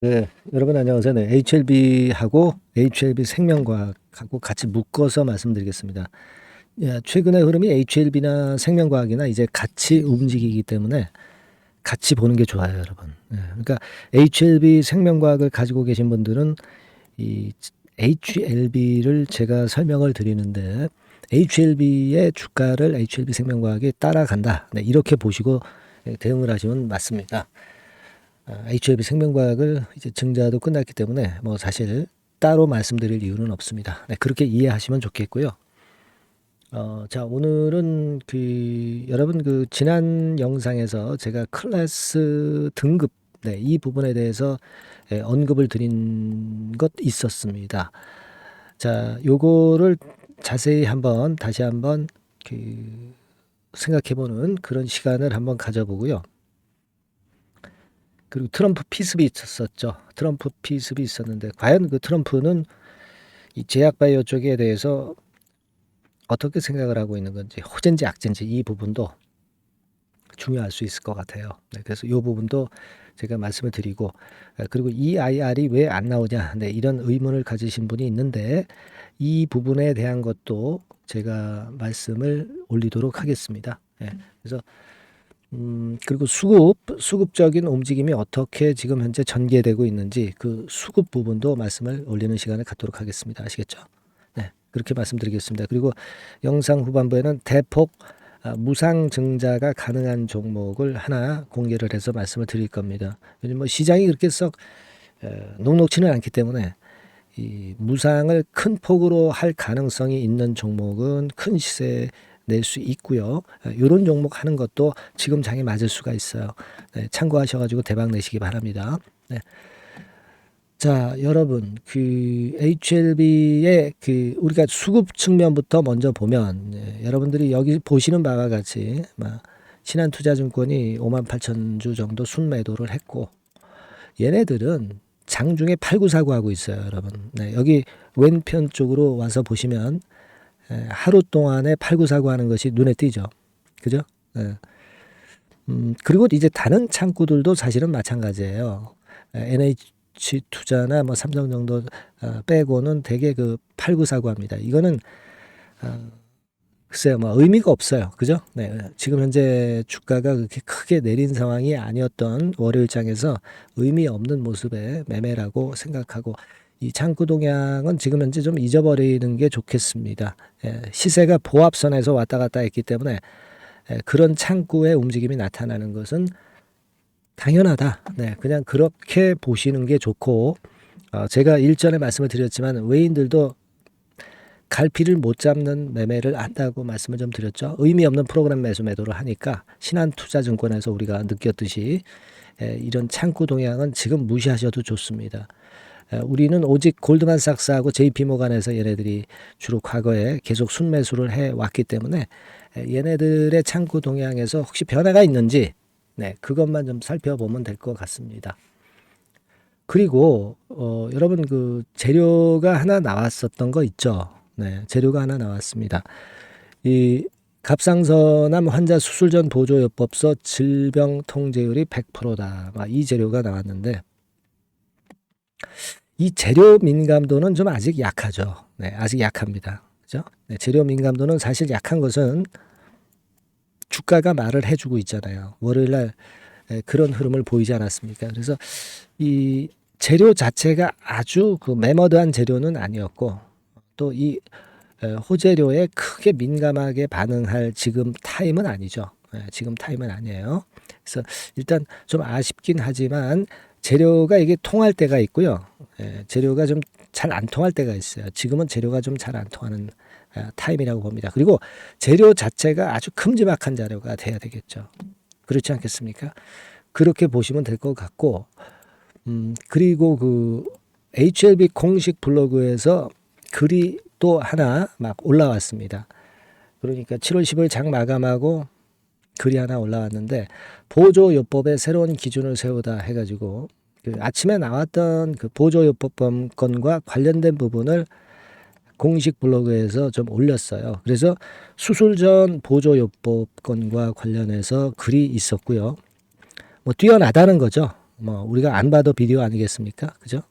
네, 여러분 안녕하세요. 네, HLB하고 HLB 생명과학하고 같이 묶어서 말씀드리겠습니다. 최근의 흐름이 HLB나 생명과학이나 이제 같이 움직이기 때문에 같이 보는 게 좋아요, 여러분. 그러니까 HLB 생명과학을 가지고 계신 분들은 이 HLB를 제가 설명을 드리는데 HLB의 주가를 HLB 생명과학이 따라간다. 네, 이렇게 보시고 대응을 하시면 맞습니다. HLB 생명과학을 이제 증자도 끝났기 때문에 뭐 사실 따로 말씀드릴 이유는 없습니다. 네, 그렇게 이해하시면 좋겠고요. 자, 오늘은 여러분 지난 영상에서 제가 클래스 등급, 네, 이 부분에 대해서 언급을 드린 것 있었습니다. 자, 요거를 자세히 다시 한번 생각해보는 그런 시간을 한번 가져보고요. 그리고 트럼프 피습이 있었죠. 트럼프 피습이 있었는데 과연 그 트럼프는 이 제약 바이오 쪽에 대해서 어떻게 생각을 하고 있는 건지, 호재인지 악재인지 이 부분도 중요할 수 있을 것 같아요. 네, 그래서 이 부분도 제가 말씀을 드리고, 그리고 이 IR이 왜 안 나오냐, 네, 이런 의문을 가지신 분이 있는데 이 부분에 대한 것도 제가 말씀을 올리도록 하겠습니다. 그래서 그리고 수급적인 움직임이 어떻게 지금 현재 전개되고 있는지 그 수급 부분도 말씀을 올리는 시간을 갖도록 하겠습니다. 아시겠죠? 네, 그렇게 말씀드리겠습니다. 그리고 영상 후반부에는 대폭 무상 증자가 가능한 종목을 하나 공개를 해서 말씀을 드릴 겁니다. 왜냐면 뭐 시장이 그렇게 썩 녹록지는 않기 때문에 이 무상을 큰 폭으로 할 가능성이 있는 종목은 큰 시세 낼 수 있고요. 이런 종목 하는 것도 지금 장에 맞을 수가 있어요. 네, 참고하셔가지고 대박 내시기 바랍니다. 네. 자, 여러분, HLB의 우리가 수급 측면부터 먼저 보면, 여러분들이 여기 보시는 바와 같이, 신한투자증권이 58,000주 정도 순매도를 했고, 얘네들은 장중에 팔구사구 하고 있어요, 여러분. 네, 여기 왼편 쪽으로 와서 보시면, 하루 동안에 팔구사구 하는 것이 눈에 띄죠. 그죠? 네. 그리고 이제 다른 창구들도 사실은 마찬가지예요. NH 투자나 뭐 삼성 정도 빼고는 되게 팔구사구 합니다. 이거는 글쎄요, 뭐 의미가 없어요. 그죠? 네. 지금 현재 주가가 그렇게 크게 내린 상황이 아니었던 월요일장에서 의미 없는 모습의 매매라고 생각하고 이 창구 동향은 지금 현재 좀 잊어버리는 게 좋겠습니다. 시세가 보합선에서 왔다 갔다 했기 때문에 그런 창구의 움직임이 나타나는 것은 당연하다. 네, 그냥 그렇게 보시는 게 좋고 제가 일전에 말씀을 드렸지만 외인들도 갈피를 못 잡는 매매를 한다고 말씀을 좀 드렸죠. 의미 없는 프로그램 매도를 하니까 신한투자증권에서 우리가 느꼈듯이 이런 창구 동향은 지금 무시하셔도 좋습니다. 우리는 오직 골드만삭스하고 JP모간에서 얘네들이 주로 과거에 계속 순매수를 해왔기 때문에 얘네들의 창구 동향에서 혹시 변화가 있는지 그것만 좀 살펴보면 될 것 같습니다. 그리고 여러분 재료가 하나 나왔었던 거 있죠. 네, 재료가 하나 나왔습니다. 이 갑상선암 환자 수술 전 보조요법서 질병 통제율이 100%다. 이 재료가 나왔는데 이 재료 민감도는 좀 아직 약하죠. 네, 아직 약합니다. 그죠? 네, 재료 민감도는 사실 약한 것은 주가가 말을 해주고 있잖아요. 월요일날 그런 흐름을 보이지 않았습니까? 그래서 이 재료 자체가 아주 매머드한 재료는 아니었고 또 이 호재료에 크게 민감하게 반응할 지금 타임은 아니죠. 지금 타임은 아니에요. 그래서 일단 좀 아쉽긴 하지만 재료가 이게 통할 때가 있고요. 재료가 좀 잘 안 통할 때가 있어요. 지금은 재료가 좀 잘 안 통하는 타임이라고 봅니다. 그리고 재료 자체가 아주 큼지막한 재료가 돼야 되겠죠. 그렇지 않겠습니까? 그렇게 보시면 될 것 같고, 그리고 HLB 공식 블로그에서 글이 또 하나 막 올라왔습니다. 그러니까 7월 10일 장 마감하고 글이 하나 올라왔는데 보조요법의 새로운 기준을 세우다 해가지고 아침에 나왔던 보조요법건과 관련된 부분을 공식 블로그에서 좀 올렸어요. 그래서 수술 전 보조요법건과 관련해서 글이 있었고요. 뭐 뛰어나다는 거죠. 뭐 우리가 안 봐도 비디오 아니겠습니까? 그죠?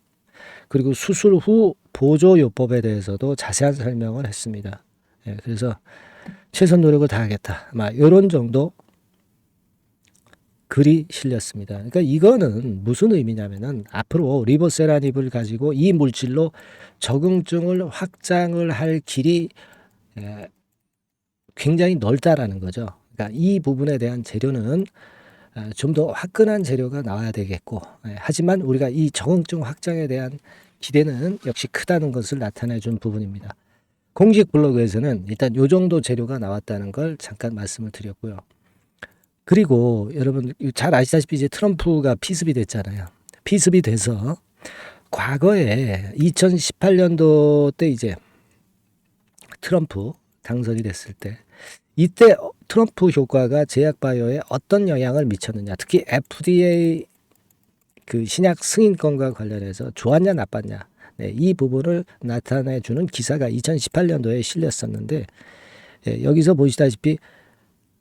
그리고 수술 후 보조요법에 대해서도 자세한 설명을 했습니다. 예, 그래서 최선 노력을 다하겠다. 막 이런 정도 글이 실렸습니다. 그러니까 이거는 무슨 의미냐면은 앞으로 리보세라닙을 가지고 이 물질로 적응증을 확장을 할 길이 굉장히 넓다라는 거죠. 그러니까 이 부분에 대한 재료는 좀 더 화끈한 재료가 나와야 되겠고, 하지만 우리가 이 적응증 확장에 대한 기대는 역시 크다는 것을 나타내 준 부분입니다. 공식 블로그에서는 일단 요 정도 재료가 나왔다는 걸 잠깐 말씀을 드렸고요. 그리고 여러분 잘 아시다시피 이제 트럼프가 피습이 됐잖아요. 피습이 돼서 과거에 2018년도 때 이제 트럼프 당선이 됐을 때 이때 트럼프 효과가 제약바이오에 어떤 영향을 미쳤느냐, 특히 FDA 그 신약 승인권과 관련해서 좋았냐 나빴냐, 네, 이 부분을 나타내주는 기사가 2018년도에 실렸었는데, 여기서 보시다시피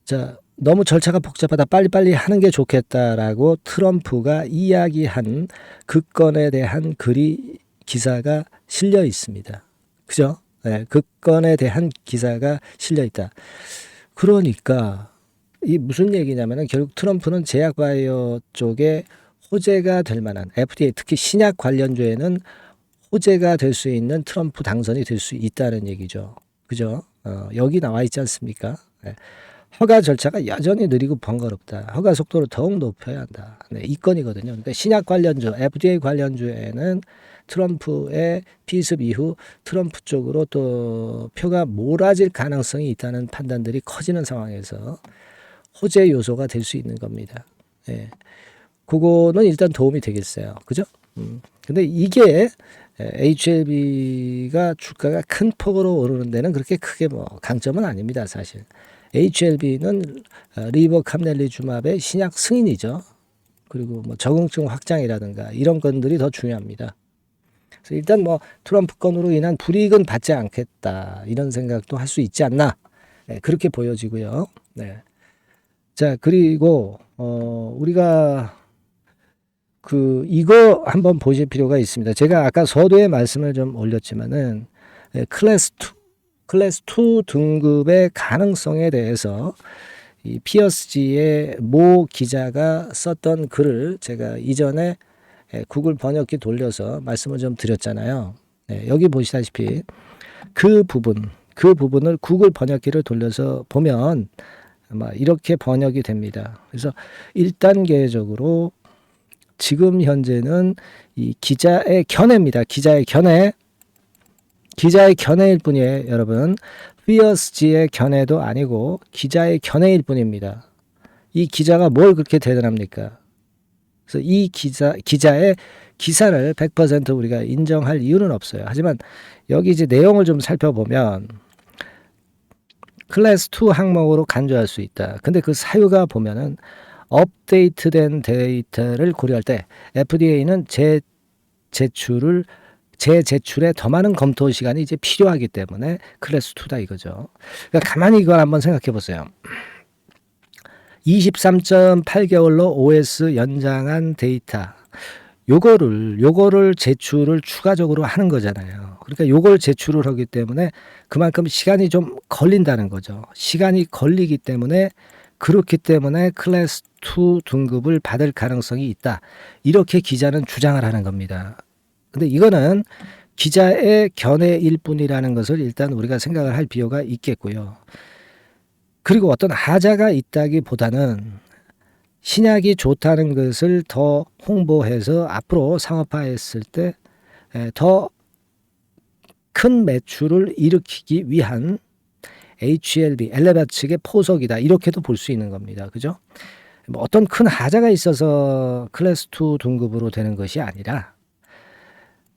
자, 너무 절차가 복잡하다, 빨리빨리 하는 게 좋겠다라고 트럼프가 이야기한 그 건에 대한 기사가 실려 있습니다. 그죠? 네, 그 건에 대한 기사가 실려 있다. 그러니까 이 무슨 얘기냐면은 결국 트럼프는 제약바이오 쪽에 호재가 될 만한, FDA 특히 신약 관련주에는 호재가 될 수 있는 트럼프 당선이 될 수 있다는 얘기죠. 그죠? 여기 나와 있지 않습니까? 네. 허가 절차가 여전히 느리고 번거롭다. 허가 속도를 더욱 높여야 한다. 네, 이 건이거든요. 그러니까 신약 관련주, FDA 관련주에는 트럼프의 피습 이후 트럼프 쪽으로 또 표가 몰아질 가능성이 있다는 판단들이 커지는 상황에서 호재 요소가 될 수 있는 겁니다. 예. 그거는 일단 도움이 되겠어요. 그죠? 근데 이게 HLB가 주가가 큰 폭으로 오르는 데는 그렇게 크게 뭐 강점은 아닙니다, 사실. HLB는 리버캄넬리주맙의 신약 승인이죠. 그리고 뭐 적응증 확장이라든가 이런 건들이 더 중요합니다. 그래서 일단 뭐 트럼프 건으로 인한 불이익은 받지 않겠다, 이런 생각도 할 수 있지 않나, 네, 그렇게 보여지고요. 네. 자, 그리고 우리가 이거 한번 보실 필요가 있습니다. 제가 아까 서두에 말씀을 좀 올렸지만은 클래스 2 등급의 가능성에 대해서 이 피어스지의 모 기자가 썼던 글을 제가 이전에 구글 번역기 돌려서 말씀을 좀 드렸잖아요. 네, 여기 보시다시피 그 부분을 구글 번역기를 돌려서 보면 아마 이렇게 번역이 됩니다. 그래서 1단계적으로 지금 현재는 이 기자의 견해입니다. 기자의 견해일 뿐이에요, 여러분. 피어스지의 견해도 아니고 기자의 견해일 뿐입니다. 이 기자가 뭘 그렇게 대단합니까? 그래서 이 기자의 기사를 100% 우리가 인정할 이유는 없어요. 하지만 여기 이제 내용을 좀 살펴보면 클래스 2 항목으로 간주할 수 있다. 근데 그 사유가 보면은 업데이트된 데이터를 고려할 때 FDA는 재제출에 더 많은 검토 시간이 이제 필요하기 때문에 클래스 2다 이거죠. 그러니까 가만히 이걸 한번 생각해 보세요. 23.8개월로 OS 연장한 데이터, 요거를 제출을 추가적으로 하는 거잖아요. 그러니까 요걸 제출을 하기 때문에 그만큼 시간이 좀 걸린다는 거죠. 시간이 걸리기 때문에, 그렇기 때문에 클래스 2 등급을 받을 가능성이 있다, 이렇게 기자는 주장을 하는 겁니다. 근데 이거는 기자의 견해일 뿐이라는 것을 일단 우리가 생각을 할 필요가 있겠고요. 그리고 어떤 하자가 있다기보다는 신약이 좋다는 것을 더 홍보해서 앞으로 상업화했을 때 더 큰 매출을 일으키기 위한 HLB, 엘레바 측의 포석이다, 이렇게도 볼 수 있는 겁니다. 그죠? 뭐 어떤 큰 하자가 있어서 클래스 2 등급으로 되는 것이 아니라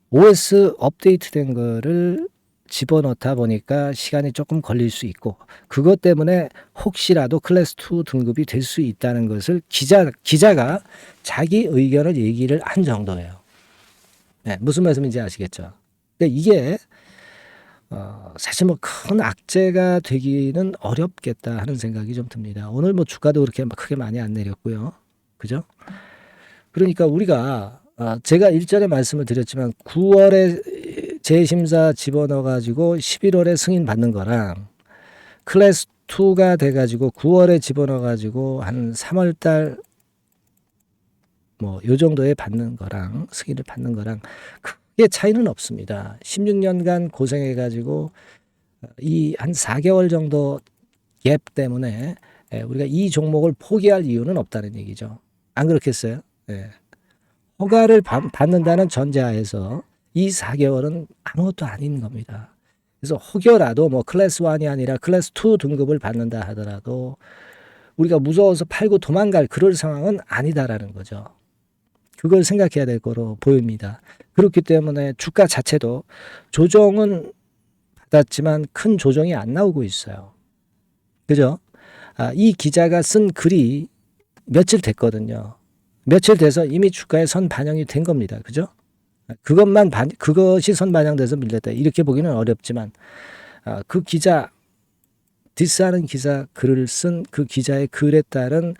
OS 업데이트된 거를 집어넣다 보니까 시간이 조금 걸릴 수 있고, 그것 때문에 혹시라도 클래스 2 등급이 될 수 있다는 것을 기자가 자기 의견을 얘기를 한 정도예요. 네, 무슨 말씀인지 아시겠죠? 그러니까 이게 사실 뭐 큰 악재가 되기는 어렵겠다 하는 생각이 좀 듭니다. 오늘 뭐 주가도 그렇게 크게 많이 안 내렸고요. 그죠? 그러니까 우리가 제가 일전에 말씀을 드렸지만 9월에 재심사 집어넣어 가지고 11월에 승인 받는 거랑 클래스 2가 돼 가지고 9월에 집어넣어 가지고 한 3월 달 뭐 요 정도에 받는 거랑 승인을 받는 거랑 크게 차이는 없습니다. 16년간 고생해 가지고 이 한 4개월 정도 갭 때문에 우리가 이 종목을 포기할 이유는 없다는 얘기죠. 안 그렇겠어요? 예. 허가를 받는다는 전제하에서 이 4개월은 아무것도 아닌 겁니다. 그래서 혹여라도 뭐 클래스 1이 아니라 클래스 2 등급을 받는다 하더라도 우리가 무서워서 팔고 도망갈 그럴 상황은 아니다라는 거죠. 그걸 생각해야 될 거로 보입니다. 그렇기 때문에 주가 자체도 조정은 받았지만 큰 조정이 안 나오고 있어요. 그죠? 이 기자가 쓴 글이 며칠 됐거든요. 며칠 돼서 이미 주가에 선 반영이 된 겁니다. 그죠? 그것이 선 반영돼서 밀렸다. 이렇게 보기는 어렵지만, 그 기자, 디스하는 기자 글을 쓴 그 기자의 글에 따른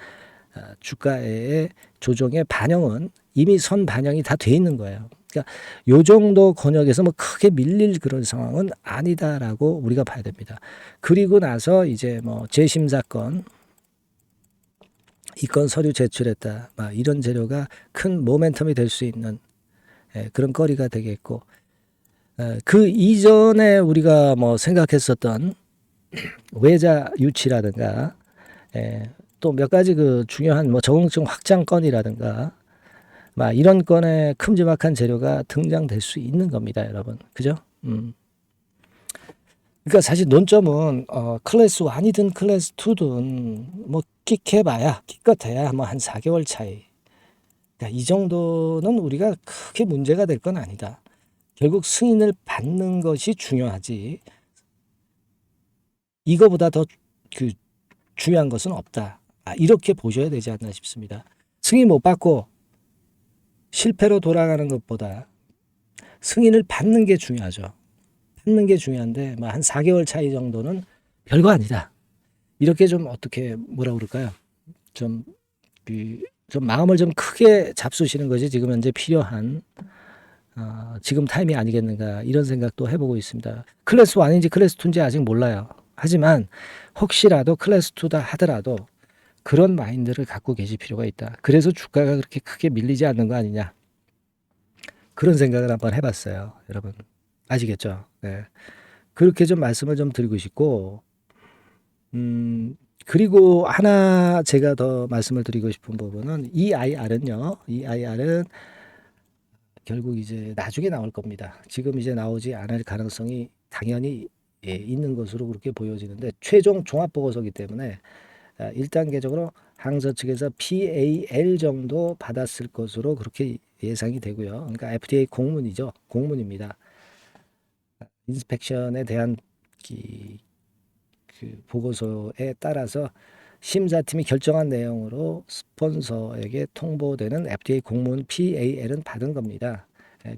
주가의 조정의 반영은 이미 선 반영이 다 돼 있는 거예요. 그러니까 요 정도 권역에서 뭐 크게 밀릴 그런 상황은 아니다라고 우리가 봐야 됩니다. 그리고 나서 이제 뭐 재심사건, 이 건 서류 제출했다. 이런 재료가 큰 모멘텀이 될 수 있는 그런 거리가 되겠고, 그 이전에 우리가 뭐 생각했었던 외자 유치라든가 또 몇 가지 그 중요한 뭐 적응증 확장 건이라든가 이런 건에 큼지막한 재료가 등장될 수 있는 겁니다, 여러분. 그죠? 그러니까 사실 논점은 클래스 1이든 클래스 2든 뭐 끽해봐야 기껏해야 뭐 한 4개월 차이. 그러니까 이 정도는 우리가 크게 문제가 될 건 아니다. 결국 승인을 받는 것이 중요하지. 이거보다 더 그 중요한 것은 없다. 이렇게 보셔야 되지 않나 싶습니다. 승인 못 받고 실패로 돌아가는 것보다 승인을 받는 게 중요하죠. 받는 게 중요한데 한 4개월 차이 정도는 별거 아니다. 이렇게 좀 어떻게 뭐라 그럴까요? 좀 마음을 좀 크게 잡수시는 것이 지금 현재 필요한 지금 타임이 아니겠는가 이런 생각도 해보고 있습니다. 클래스 1인지 클래스 2인지 아직 몰라요. 하지만 혹시라도 클래스 2다 하더라도 그런 마인드를 갖고 계실 필요가 있다. 그래서 주가가 그렇게 크게 밀리지 않는 거 아니냐. 그런 생각을 한번 해봤어요. 여러분 아시겠죠? 네. 그렇게 좀 말씀을 좀 드리고 싶고 그리고 하나 제가 더 말씀을 드리고 싶은 부분은 EIR은요. EIR은 결국 이제 나중에 나올 겁니다. 지금 이제 나오지 않을 가능성이 당연히 있는 것으로 그렇게 보여지는데 최종 종합보고서이기 때문에 1단계적으로 항저 측에서 PAL 정도 받았을 것으로 그렇게 예상이 되고요. 그러니까 FDA 공문이죠. 공문입니다. 인스펙션에 대한 그 보고서에 따라서 심사팀이 결정한 내용으로 스폰서에게 통보되는 FDA 공문 PAL은 받은 겁니다.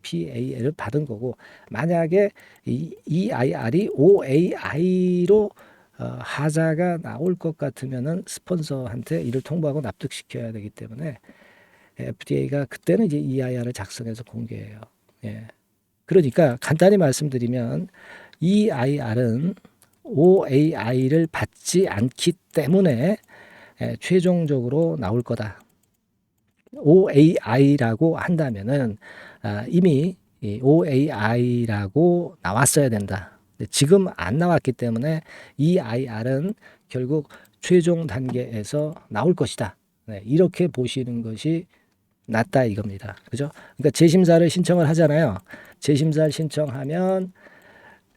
PAL을 받은 거고 만약에 이 EIR이 OAI로 하자가 나올 것 같으면은 스폰서한테 이를 통보하고 납득시켜야 되기 때문에 FDA가 그때는 이제 EIR을 작성해서 공개해요. 예. 그러니까 간단히 말씀드리면 EIR은 OAI를 받지 않기 때문에 최종적으로 나올 거다. OAI라고 한다면은 이미 OAI라고 나왔어야 된다. 지금 안 나왔기 때문에 EIR은 결국 최종 단계에서 나올 것이다. 이렇게 보시는 것이 낫다 이겁니다. 그죠? 그러니까 재심사를 신청을 하잖아요. 재심사를 신청하면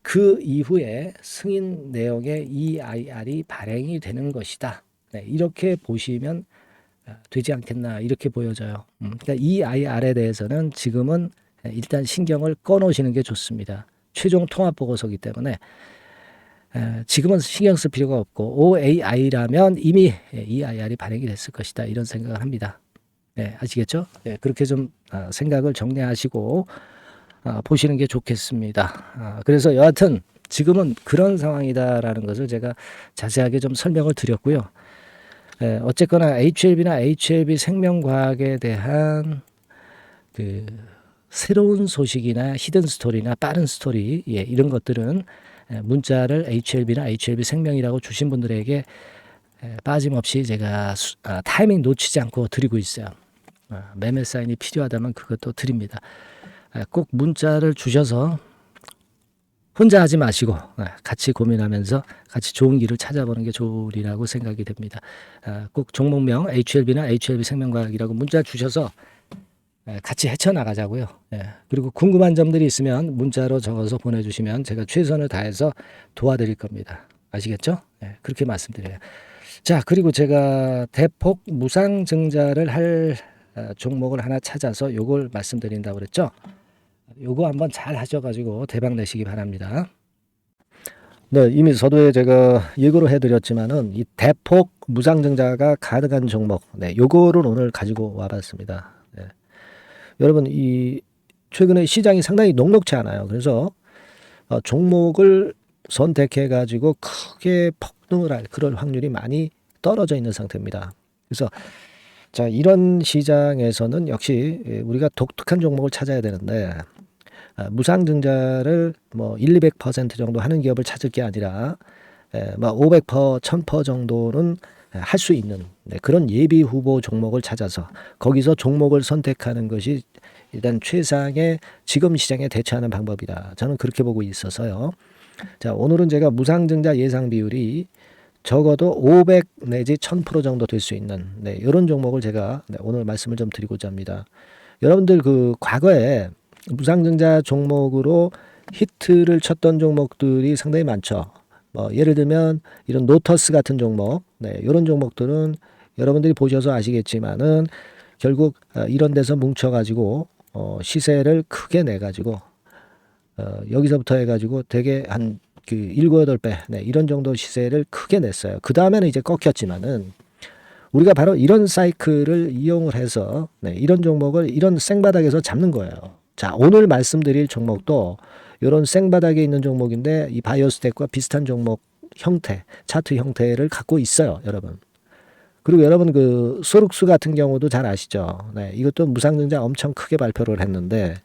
그 이후에 승인 내용의 EIR이 발행이 되는 것이다. 이렇게 보시면 되지 않겠나 이렇게 보여져요. 그러니까 EIR에 대해서는 지금은 일단 신경을 꺼놓으시는 게 좋습니다. 최종 통합 보고서이기 때문에 지금은 신경 쓸 필요가 없고 OAI라면 이미 EIR이 발행이 됐을 것이다 이런 생각을 합니다. 아시겠죠? 그렇게 좀 생각을 정리하시고 보시는 게 좋겠습니다. 그래서 여하튼 지금은 그런 상황이다라는 것을 제가 자세하게 좀 설명을 드렸고요. 어쨌거나 HLB나 HLB 생명과학에 대한 그 새로운 소식이나 히든 스토리나 빠른 스토리, 이런 것들은 문자를 HLB나 HLB 생명이라고 주신 분들에게 빠짐없이 제가 타이밍 놓치지 않고 드리고 있어요. 매매 사인이 필요하다면 그것도 드립니다. 꼭 문자를 주셔서 혼자 하지 마시고 같이 고민하면서 같이 좋은 길을 찾아보는 게 좋으리라고 생각이 됩니다. 꼭 종목명 HLB나 HLB 생명과학이라고 문자 주셔서 같이 헤쳐나가자고요. 그리고 궁금한 점들이 있으면 문자로 적어서 보내주시면 제가 최선을 다해서 도와드릴 겁니다. 아시겠죠? 그렇게 말씀드려요. 자, 그리고 제가 대폭 무상증자를 할 종목을 하나 찾아서 요걸 말씀드린다고 그랬죠? 요거 한번 잘 하셔가지고 대박 내시기 바랍니다. 네, 이미 서두에 제가 예고를 해드렸지만은 이 대폭 무상증자가 가능한 종목, 요거를 오늘 가지고 와봤습니다. 여러분, 이 최근에 시장이 상당히 녹록지 않아요. 그래서 종목을 선택해 가지고 크게 폭등을 할 그럴 확률이 많이 떨어져 있는 상태입니다. 그래서 자, 이런 시장에서는 역시 우리가 독특한 종목을 찾아야 되는데 무상증자를 뭐 200% 정도 하는 기업을 찾을 게 아니라 500%, 1000% 정도는 할 수 있는 그런 예비 후보 종목을 찾아서 거기서 종목을 선택하는 것이 일단 최상의 지금 시장에 대처하는 방법이다. 저는 그렇게 보고 있어서요. 자, 오늘은 제가 무상증자 예상 비율이 적어도 500 내지 1000% 정도 될 수 있는 이런 종목을 제가 오늘 말씀을 좀 드리고자 합니다. 여러분들 그 과거에 무상증자 종목으로 히트를 쳤던 종목들이 상당히 많죠. 예를 들면 이런 노터스 같은 종목, 이런 종목들은 여러분들이 보셔서 아시겠지만은 결국 이런 데서 뭉쳐가지고 시세를 크게 내가지고 여기서부터 해가지고 되게 한 그 7, 8배 이런 정도 시세를 크게 냈어요. 그 다음에는 이제 꺾였지만은 우리가 바로 이런 사이클을 이용을 해서 이런 종목을 이런 생바닥에서 잡는 거예요. 자, 오늘 말씀드릴 종목도 이런 생바닥에 있는 종목인데 이 바이오스텍과 비슷한 종목 형태, 차트 형태를 갖고 있어요, 여러분. 그리고 여러분 그 소룩수 같은 경우도 잘 아시죠? 이것도 무상증자 엄청 크게 발표를 했는데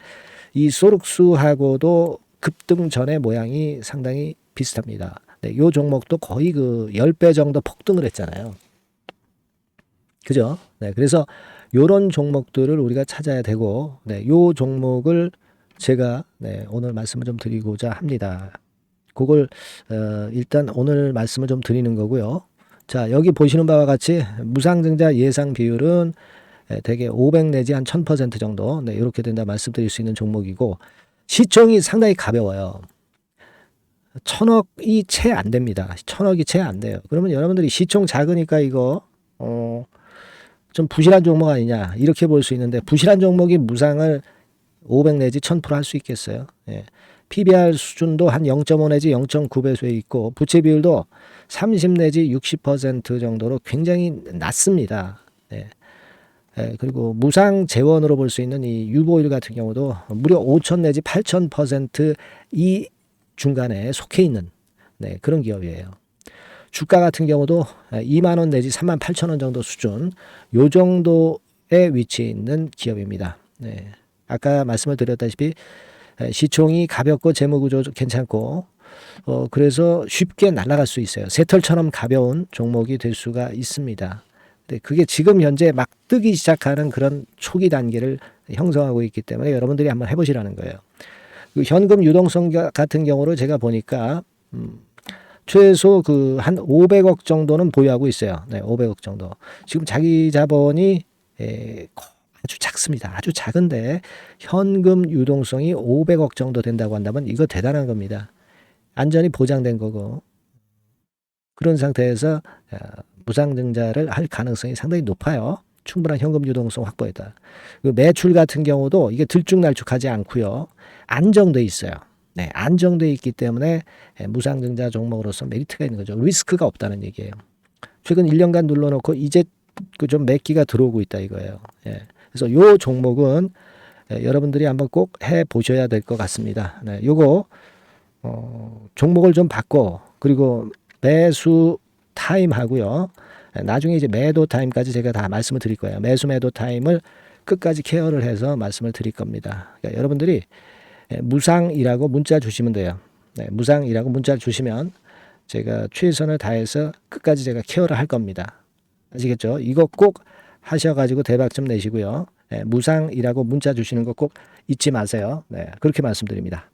이 소룩수하고도 급등 전의 모양이 상당히 비슷합니다. 이 종목도 거의 그 10배 정도 폭등을 했잖아요. 그죠? 그래서 요런 종목들을 우리가 찾아야 되고, 요 종목을 제가 오늘 말씀을 좀 드리고자 합니다. 그걸 일단 오늘 말씀을 좀 드리는 거고요. 자, 여기 보시는 바와 같이 무상증자 예상 비율은 대개 500 내지 한 1000% 정도 이렇게 된다 말씀드릴 수 있는 종목이고 시총이 상당히 가벼워요. 1000억이 채 안 됩니다. 1000억이 채 안 돼요. 그러면 여러분들이 시총 작으니까 이거 좀 부실한 종목 아니냐 이렇게 볼 수 있는데 부실한 종목이 무상을 500 내지 1000% 할 수 있겠어요. PBR 수준도 한 0.5 내지 0.9배수에 있고 부채 비율도 30 내지 60% 정도로 굉장히 낮습니다. 그리고 무상 재원으로 볼 수 있는 이 유보율 같은 경우도 무려 5000 내지 8000% 이 중간에 속해 있는 그런 기업이에요. 주가 같은 경우도 2만 원 내지 3만 8천 원 정도 수준 요 정도에 위치해 있는 기업입니다. 아까 말씀을 드렸다시피 시총이 가볍고 재무구조 괜찮고 그래서 쉽게 날아갈 수 있어요. 새털처럼 가벼운 종목이 될 수가 있습니다. 그게 지금 현재 막 뜨기 시작하는 그런 초기 단계를 형성하고 있기 때문에 여러분들이 한번 해보시라는 거예요. 현금 유동성 같은 경우로 제가 보니까 최소 그 한 500억 정도는 보유하고 있어요. 500억 정도. 지금 자기 자본이 아주 작습니다. 아주 작은데 현금 유동성이 500억 정도 된다고 한다면 이거 대단한 겁니다. 안전이 보장된 거고 그런 상태에서 무상증자를 할 가능성이 상당히 높아요. 충분한 현금 유동성 확보했다. 매출 같은 경우도 이게 들쭉날쭉하지 않고요. 안정돼 있어요. 안정돼 있기 때문에 무상증자 종목으로서 메리트가 있는 거죠. 리스크가 없다는 얘기예요. 최근 1년간 눌러놓고 이제 그 좀 매기가 들어오고 있다 이거예요. 그래서 요 종목은 여러분들이 한번 꼭 해보셔야 될 것 같습니다. 요거 종목을 좀 바꿔 그리고 매수 타임 하고요. 나중에 이제 매도 타임까지 제가 다 말씀을 드릴 거예요. 매수 매도 타임을 끝까지 케어를 해서 말씀을 드릴 겁니다. 그러니까 여러분들이 무상이라고 문자 주시면 돼요. 네, 무상이라고 문자를 주시면 제가 최선을 다해서 끝까지 제가 케어를 할 겁니다. 아시겠죠? 이거 꼭 하셔가지고 대박 좀 내시고요. 네, 무상이라고 문자 주시는 거 꼭 잊지 마세요. 네, 그렇게 말씀드립니다.